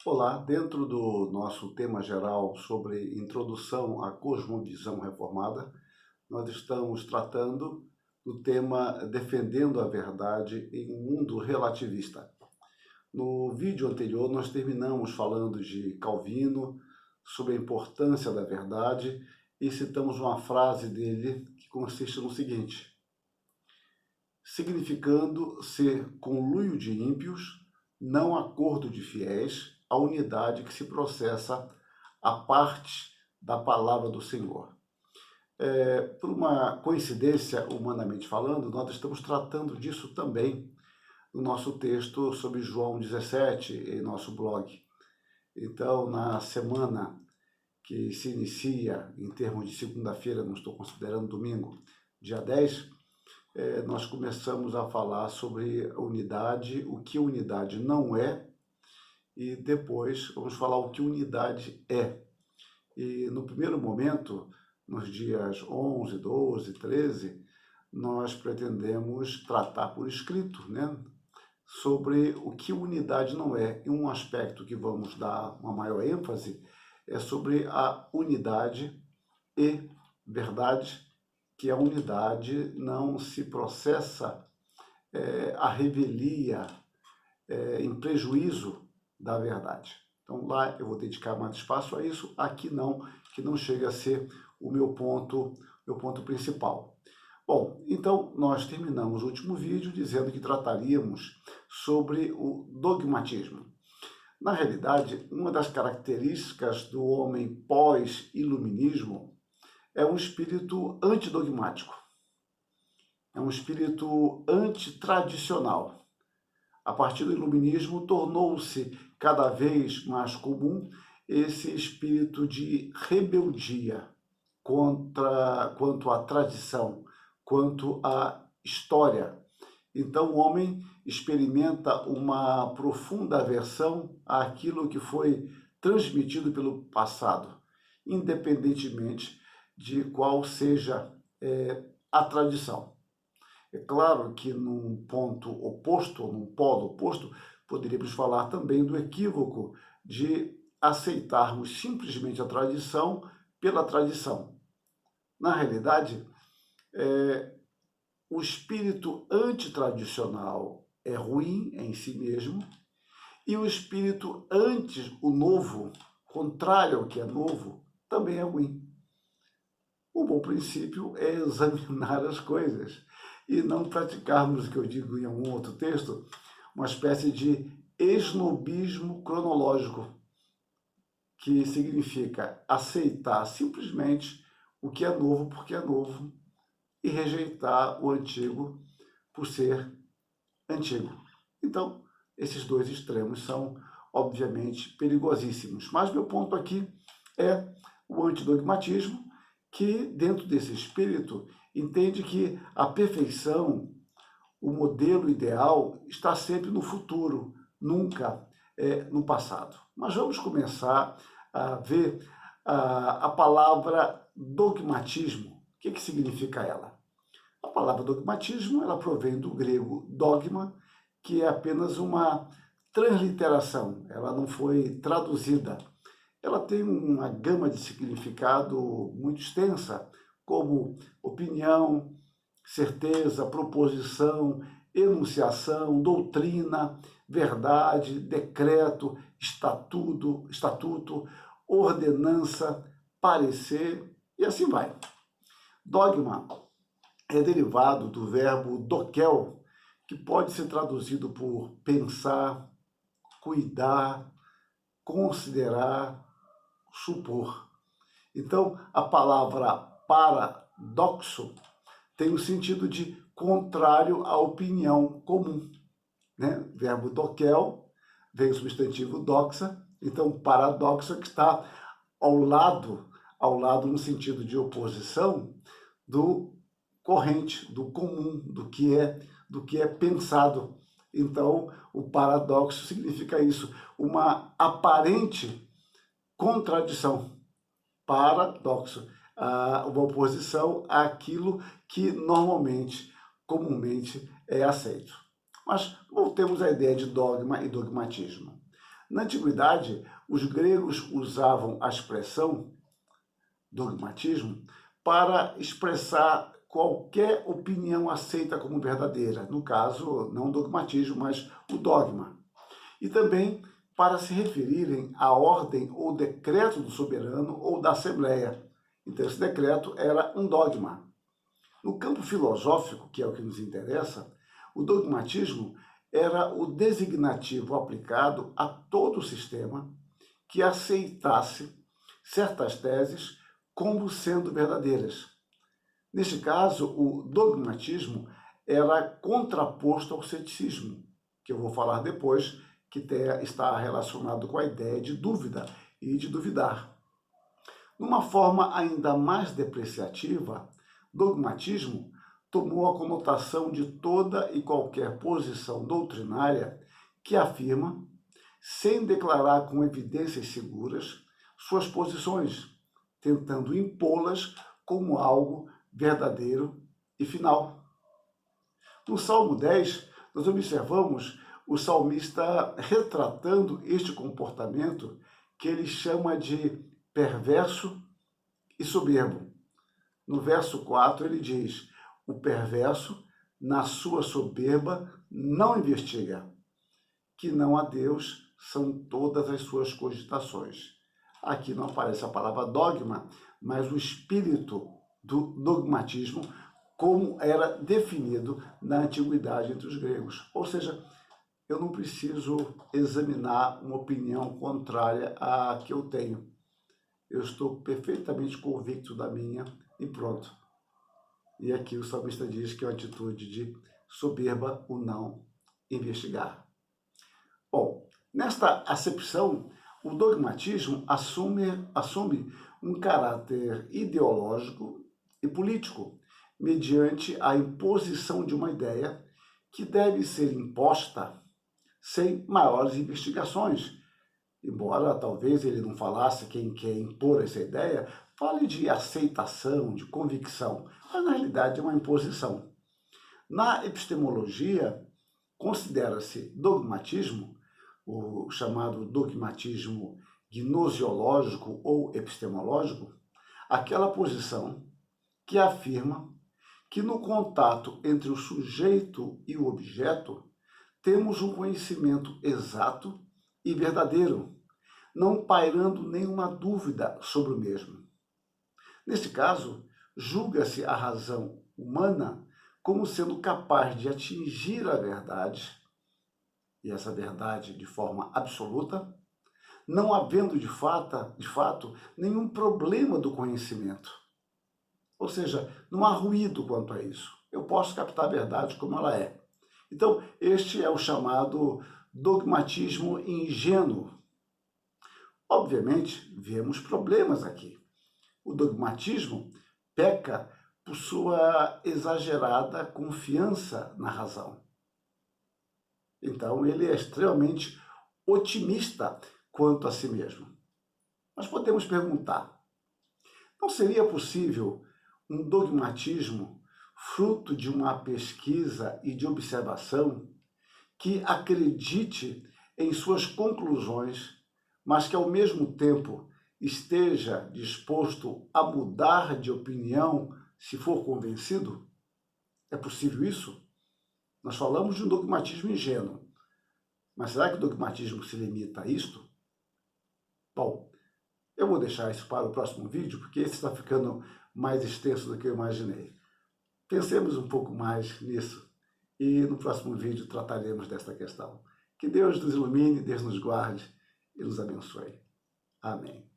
Olá, dentro do nosso tema geral sobre introdução à cosmovisão reformada, nós estamos tratando do tema defendendo a verdade em um mundo relativista. No vídeo anterior, nós terminamos falando de Calvino, sobre a importância da verdade, e citamos uma frase dele que consiste no seguinte: significando ser conluio de ímpios, não acordo de fiéis, a unidade que se processa a parte da palavra do Senhor. Por uma coincidência, humanamente falando, nós estamos tratando disso também no nosso texto sobre João 17, em nosso blog. Então, na semana que se inicia, em termos de segunda-feira, não estou considerando domingo, dia 10, nós começamos a falar sobre unidade, o que unidade não é, e depois vamos falar o que unidade é. E no primeiro momento, nos dias 11, 12, 13, nós pretendemos tratar por escrito, né, sobre o que unidade não é. E um aspecto que vamos dar uma maior ênfase é sobre a unidade e verdade, que a unidade não se processa a revelia em prejuízo da verdade. Então lá eu vou dedicar mais espaço a isso, aqui não, que não chega a ser o meu ponto principal. Bom, então nós terminamos o último vídeo dizendo que trataríamos sobre o dogmatismo. Na realidade, uma das características do homem pós-iluminismo é um espírito antidogmático, é um espírito antitradicional. A partir do iluminismo, tornou-se cada vez mais comum esse espírito de rebeldia quanto à tradição, quanto à história. Então, o homem experimenta uma profunda aversão àquilo que foi transmitido pelo passado, independentemente de qual seja a tradição. É claro que num ponto oposto, ou num polo oposto, poderíamos falar também do equívoco de aceitarmos simplesmente a tradição pela tradição. Na realidade, o espírito antitradicional é ruim em si mesmo, e o espírito anti o novo, contrário ao que é novo, também é ruim. O bom princípio é examinar as coisas e não praticarmos, o que eu digo em algum outro texto, uma espécie de esnobismo cronológico, que significa aceitar simplesmente o que é novo porque é novo e rejeitar o antigo por ser antigo. Então, esses dois extremos são, obviamente, perigosíssimos. Mas meu ponto aqui é o antidogmatismo, que, dentro desse espírito, entende que a perfeição, o modelo ideal, está sempre no futuro, nunca no passado. Mas vamos começar a ver a palavra dogmatismo. O que significa ela? A palavra dogmatismo, ela provém do grego dogma, que é apenas uma transliteração, ela não foi traduzida. Ela tem uma gama de significado muito extensa, como opinião, certeza, proposição, enunciação, doutrina, verdade, decreto, estatuto, ordenança, parecer, e assim vai. Dogma é derivado do verbo dokel, que pode ser traduzido por pensar, cuidar, considerar, supor. Então, a palavra paradoxo tem o sentido de contrário à opinião comum, né? Verbo dokel, vem o substantivo doxa, então paradoxo que está ao lado no sentido de oposição do corrente, do comum, do que é pensado. Então, o paradoxo significa isso, uma aparente contradição. Paradoxo, uma oposição àquilo que normalmente, comumente é aceito. Mas voltemos à ideia de dogma e dogmatismo. Na antiguidade, os gregos usavam a expressão dogmatismo para expressar qualquer opinião aceita como verdadeira. No caso, não o dogmatismo, mas o dogma. E também para se referirem à ordem ou decreto do soberano ou da assembleia. Então, esse decreto era um dogma. No campo filosófico, que é o que nos interessa, o dogmatismo era o designativo aplicado a todo o sistema que aceitasse certas teses como sendo verdadeiras. Neste caso, o dogmatismo era contraposto ao ceticismo, que eu vou falar depois, que está relacionado com a ideia de dúvida e de duvidar. Numa forma ainda mais depreciativa, dogmatismo tomou a conotação de toda e qualquer posição doutrinária que afirma, sem declarar com evidências seguras, suas posições, tentando impô-las como algo verdadeiro e final. No Salmo 10, nós observamos o salmista retratando este comportamento que ele chama de perverso e soberbo. No verso 4 ele diz: o perverso, na sua soberba, não investiga, que não há Deus são todas as suas cogitações. Aqui não aparece a palavra dogma, mas o espírito do dogmatismo, como era definido na antiguidade entre os gregos. Ou seja, eu não preciso examinar uma opinião contrária à que eu tenho. Eu estou perfeitamente convicto da minha e pronto. E aqui o salmista diz que é uma atitude de soberba o não investigar. Bom, nesta acepção, o dogmatismo assume um caráter ideológico e político, mediante a imposição de uma ideia que deve ser imposta sem maiores investigações. Embora talvez ele não falasse quem quer impor essa ideia, fale de aceitação, de convicção, mas na realidade é uma imposição. Na epistemologia, considera-se dogmatismo, o chamado dogmatismo gnosiológico ou epistemológico, aquela posição que afirma que no contato entre o sujeito e o objeto temos um conhecimento exato e verdadeiro, não pairando nenhuma dúvida sobre o mesmo. Neste caso, julga-se a razão humana como sendo capaz de atingir a verdade, e essa verdade de forma absoluta, não havendo de fato nenhum problema do conhecimento. Ou seja, não há ruído quanto a isso. Eu posso captar a verdade como ela é. Então, este é o chamado dogmatismo ingênuo. Obviamente, vemos problemas aqui. O dogmatismo peca por sua exagerada confiança na razão. Então, ele é extremamente otimista quanto a si mesmo. Mas podemos perguntar, não seria possível um dogmatismo fruto de uma pesquisa e de observação que acredite em suas conclusões, mas que ao mesmo tempo esteja disposto a mudar de opinião se for convencido? É possível isso? Nós falamos de um dogmatismo ingênuo, mas será que o dogmatismo se limita a isto? Bom, eu vou deixar isso para o próximo vídeo, porque esse está ficando mais extenso do que eu imaginei. Pensemos um pouco mais nisso e no próximo vídeo trataremos desta questão. Que Deus nos ilumine, Deus nos guarde e nos abençoe. Amém.